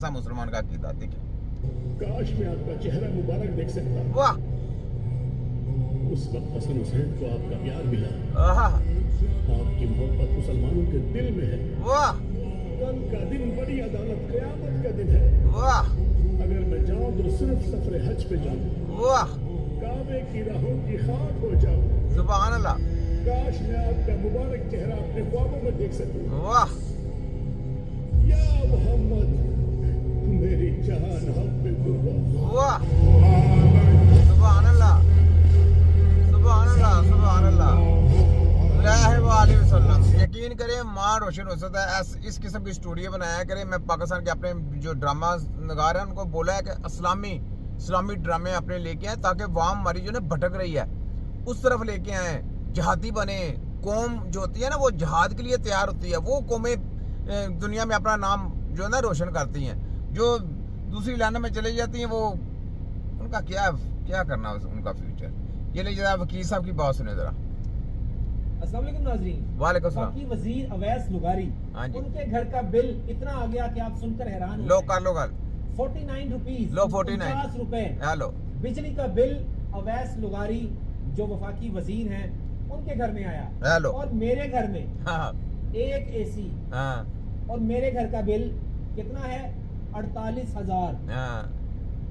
था मुसलमान का अकीदा। देखिए, काश मैं आपका चेहरा मुबारक देख सकता। वाह, उस वक्त हसन हुसैन को आपका प्यार मिला। आहा, आपकी मोहब्बत मुसलमानों के दिल में है। वाह कल का दिन बड़ी अदालत क़यामत का दिन है। वाह अगर मैं जाऊं तो सिर्फ सफर हज पे जाऊं, वाह, काबे की राहों की खाक हो जाऊं। सुभान अल्लाह, काश मैं आपका मुबारक चेहरा अपने ख्वाबों में देख सकूं। वाह या मोहम्मद, मेरी जान आप पे कुर्बान। वाह, सुभान अल्लाह, सुभान अल्लाह, सुभान अल्लाह, अलैहि वसल्लम। यकीन करें माँ रोशन हो सकता है इस किस्म की स्टूडियो बनाया करें। मैं पाकिस्तान के अपने जो ड्रामा नगार हैं उनको बोला है कि इस्लामी ड्रामे अपने लेके आए, ताकि वहाँ हमारी जो ना भटक रही है उस तरफ लेके आए, जिहादी बने। कौम जो होती है ना वो जिहाद के लिए तैयार होती है, वो कौमें दुनिया में अपना नाम जो है ना रोशन करती हैं। जो दूसरी लाइन में चली जाती हैं वो उनका क्या करना उनका फ्यूचर। ये ले जरा वकील साहब की बात सुने जरा। अस्सलाम वालेकुम नाज़रीन। वालेकुम सलाम। वफाकी वजीर अवैस लुगारी, हाँ जी। उनके घर का बिल इतना आ गया कि आप सुनकर हैरान हो लो गए। कर लो कर 49 रुपीज, लो 49 50 रुपए हेलो। बिजली का बिल अवैस लुगारी जो वफाकी वजीर हैं उनके घर में आया। हेलो। और मेरे घर में हाँ एक एसी, हाँ और मेरे घर का बिल कितना है? 48,000। हाँ,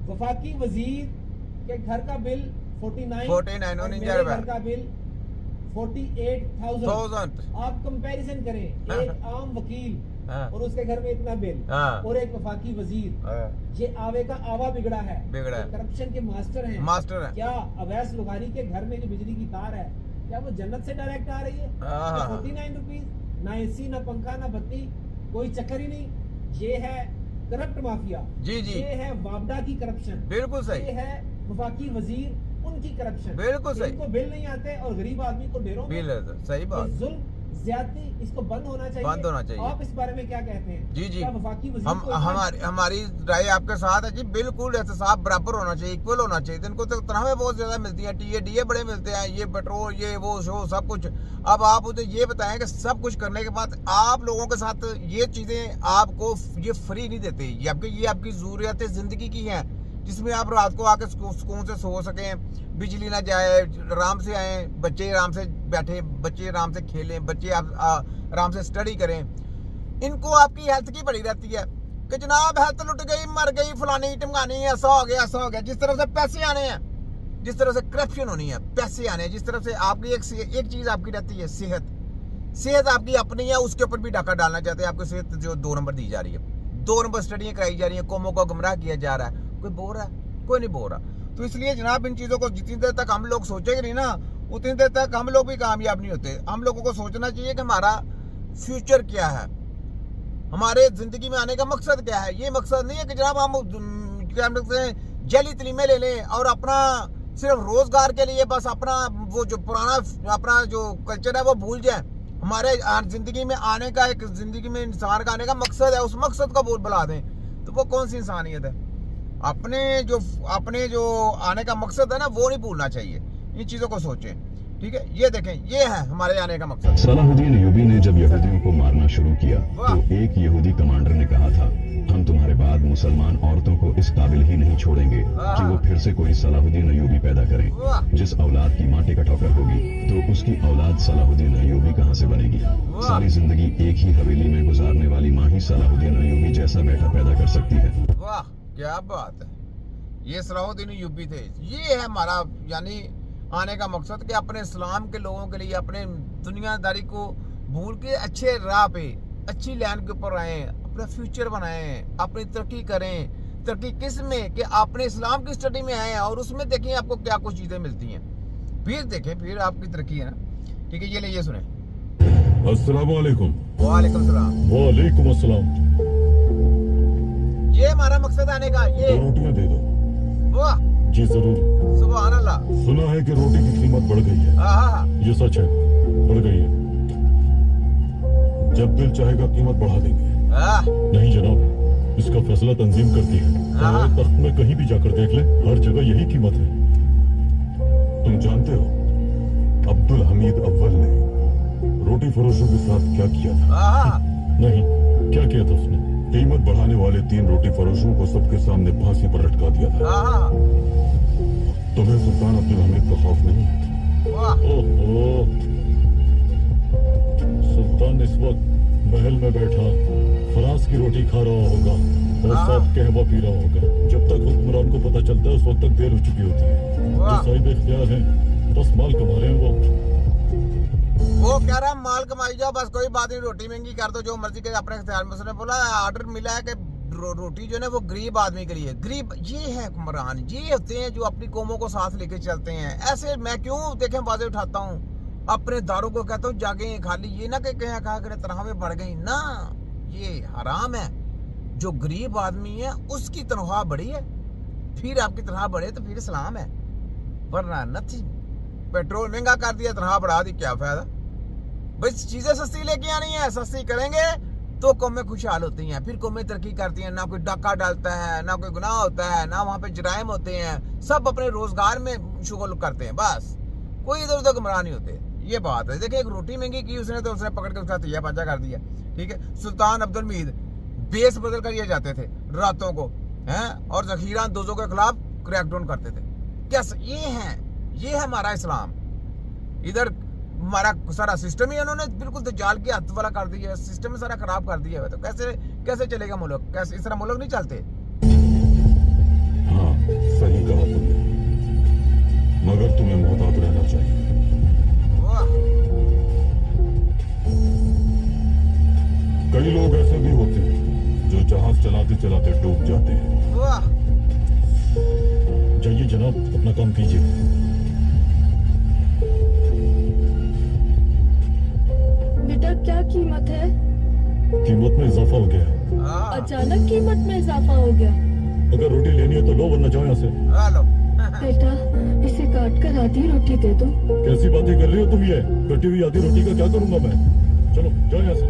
वफाकी वजीर के घर का बिल 49 49 और 49 मेरे रुपए। घर का बिल 48,000। 1000 आप कंपैरिजन करें, एक आम वकील हाँ। और उसके घर में इतना बिल, हाँ। और एक वफाकी वजीर। हाँ, ये आवे का आवा बिगड़ा है, बिगड़ा है। करप्शन के मास्टर हैं। मास्टर है। क्या अवैस लुगारी के घर में जो बिजली की तार है, क्या वो जन्नत से डायरेक्ट आ रही है? हाँ। 49 रुपीज, ना एसी, ना पंखा, ना बत्ती, कोई चक्कर ही नहीं। ये है करप्ट माफिया। जी जी, ये है वापडा की करप्शन। बिल्कुल ये सही, है वफाकी वजीर उनकी करप्शन। बिल्कुल सही। इनको बिल नहीं आते और गरीब आदमी को ढेरों में बिल सही बात। ये जुल्म, ज्यादती, इसको बंद होना चाहिए। बंद होना चाहिए। आप इस बारे में क्या कहते हैं? जी जी, क्या वफाकी वजीर हम को इतना- हमारी राय आपके साथ है जी। बिल्कुल एहतसाब बराबर होना चाहिए, इक्वल होना चाहिए। इनको तो तनख्वाहें बहुत ज्यादा मिलती हैं, डीए बड़े मिलते हैं, ये पेट्रोल, ये वो शो सब कुछ। अब आप मुझे ये बताएं कि सब कुछ करने के बाद आप लोगों के साथ ये चीजें आपको ये फ्री नहीं देते। ये आपकी जरूरत जिंदगी की है, जिसमें आप रात को आके सुकून से सो सकें, बिजली ना जाए, आराम से आए, बच्चे आराम से बैठे, बच्चे आराम से खेलें, बच्चे आराम से स्टडी करें। इनको आपकी हेल्थ की बड़ी रहती है कि जनाब हेल्थ लुट गई, मर गई, फलानी टिमगानी, ऐसा हो गया, ऐसा हो गया। जिस तरह से पैसे आने हैं, जिस तरह से करप्शन होनी है, पैसे आने हैं, जिस तरह से आपकी एक चीज आपकी रहती है सेहत आपकी अपनी है, उसके ऊपर भी डाका डालना चाहते हैं। आपको सेहत जो 2 नंबर दी जा रही है, 2 नंबर स्टडियाँ कराई जा रही है, कौमों को गुमराह किया जा रहा है। कोई बोल रहा है? कोई नहीं बोल रहा। तो इसलिए जनाब इन चीज़ों को जितनी देर तक हम लोग सोचेंगे नहीं ना, उतनी देर तक हम लोग भी कामयाब नहीं होते। हम लोगों को सोचना चाहिए कि हमारा फ्यूचर क्या है, हमारे जिंदगी में आने का मकसद क्या है। ये मकसद नहीं है कि जनाब हम क्या कहते हैं जली तलीमे ले लें और अपना सिर्फ रोजगार के लिए बस अपना वो जो पुराना अपना जो कल्चर है वो भूल जाए। हमारे जिंदगी में आने का, एक जिंदगी में इंसान का आने का मकसद है, उस मकसद को बुला दें तो वो कौन सी इंसानियत है? अपने जो आने का मकसद है ना वो नहीं भूलना चाहिए। इन चीजों को सोचें, ठीक है। ये देखें, ये है हमारे आने का मकसद। सलाहुद्दीन अय्यूबी ने जब यहूदियों को मारना शुरू किया तो एक यहूदी कमांडर ने कहा था, हम तुम्हारे बाद मुसलमान औरतों को इस काबिल ही नहीं छोड़ेंगे कि वो फिर से कोई सलाहुद्दीन अय्यूबी पैदा करें। जिस औलाद की माँ टिका ठोकर होगी तो उसकी औलाद सलाहुद्दीन अय्यूबी कहाँ से बनेगी? सारी जिंदगी एक ही हवेली में गुजारने वाली माँ ही सलाहुद्दीन अय्यूबी जैसा बेटा पैदा कर सकती है। वाह, क्या बात है। ये सलाहुद्दीन अय्यूबी थे। ये है हमारा यानी आने का मकसद कि अपने इस्लाम के लोगों के लिए अपने दुनियादारी को भूल के अच्छे राह पे, अच्छी लाइन के ऊपर आए, अपना फ्यूचर बनाएं, अपनी तरक्की करें। तरक्की किस में कि आपने इस्लाम की स्टडी में आए और उसमें देखें आपको क्या कुछ चीजें मिलती हैं, फिर देखें, फिर आपकी तरक्की है ना। ठीक है, ये ले, ये सुने। अस्सलाम वालेकुम। वालेकुम सलाम। वालेकुम अस्सलाम। ये हमारा मकसद आने का। ये 2 रोटियां दे दो। वाह, जी जरूर। सुभान अल्लाह। सुना है कि रोटी की कीमत बढ़ गई है। हाँ, ये सच है, बढ़ गई है। जब दिल चाहेगा कीमत बढ़ा देंगे। नहीं जनाब, इसका फैसला तंजीम करती है। हमारे तख्त में कहीं भी जाकर देख ले, हर जगह यही कीमत है। तुम जानते हो अब्दुल हमीद अव्वल ने रोटी फरोशों के साथ क्या किया था? नहीं, क्या किया था उसने? कीमत बढ़ाने वाले 3 रोटी फरोशों को सबके सामने फांसी पर लटका दिया था। हाँ तुम्हें सुल्तान अब्दुल हमीद का खौफ नहीं है? वाह ओहो, सुल्तान इस वक्त महल में बैठा फ्रांस की रोटी खा रहा होगा और हाँ। साथ कहवा पी रहा होगा। जब तक हुक्मरान को पता चलता है उस वक्त तक देर हो चुकी होती है। वाह। जो साहिब इख्तियार हैं बस माल कमा रहे हैं। वो कह रहा है माल कमाई जाओ, बस कोई बात नहीं, रोटी महंगी कर दो, जो मर्जी के अपने इख्तियार में। उसने बोला ऑर्डर मिला है कि रोटी जो है वो गरीब आदमी के लिए। गरीब ये है हुक्मरान, ये होते हैं जो अपनी कौमों को साथ लेके चलते हैं। ऐसे मैं क्यों देखें बातें उठाता हूँ, अपने दारों को कहता हूँ जागे खाली, ये ना कि कहा करे तनख्वाहें बढ़ गई ना, ये हराम है। जो गरीब आदमी है उसकी तनख्वाह बढ़ी है, फिर आपकी तनख्वाह बढ़े तो फिर इस्लाम है, वरना नथिंग। पेट्रोल महंगा कर दिया, तनख्वाह बढ़ा दी, क्या फायदा भाई। चीजें सस्ती लेके आनी है, सस्ती करेंगे तो कौमें खुशहाल होती हैं, फिर कौमें तरक्की करती हैं। ना कोई डाका डालता है, ना कोई गुनाह होता है, ना वहां पे जराइम होते हैं, सब अपने रोजगार में शुगल करते हैं, बस कोई इधर उधर गुमराह नहीं होते। ये बात है। देखिए एक रोटी महंगी की उसने तो उसने पकड़ के उसका तैयार पाचा कर दिया। ठीक है, सुल्तान अब्दुल हमीद बेस बदल कर ये जाते थे रातों को हैं, और जखीरा दोजों के खिलाफ क्रैकडाउन करते थे। क्या ये है हमारा इस्लाम। इधर हमारा सारा सिस्टम ही उन्होंने बिल्कुल दज्जाल के हाथ वाला कर दिया है, सिस्टम सारा खराब कर दिया है। तो कैसे चलेगा मुल्क? कैसे इस तरह मुल्क नहीं चलते। हाँ सही कहा तुमने, मगर तुम्हें मोहतात रहना चाहिए। वाह कई लोग ऐसे भी होते हैं जो जहाज चलाते चलाते डूब जाते हैं। वाह जाइए जनाब, अपना काम कीजिए। बेटा क्या कीमत है? कीमत में इजाफा हो गया है। हाँ, अचानक कीमत में इजाफा हो गया। अगर रोटी लेनी है तो लो, वरना जाओ यहाँ से। हेलो बेटा इसे काट कर आधी रोटी दे दो। कैसी बातें कर रही हो तुम? ये कटी हुई आधी रोटी का क्या करूंगा मैं? चलो जाओ यहाँ से।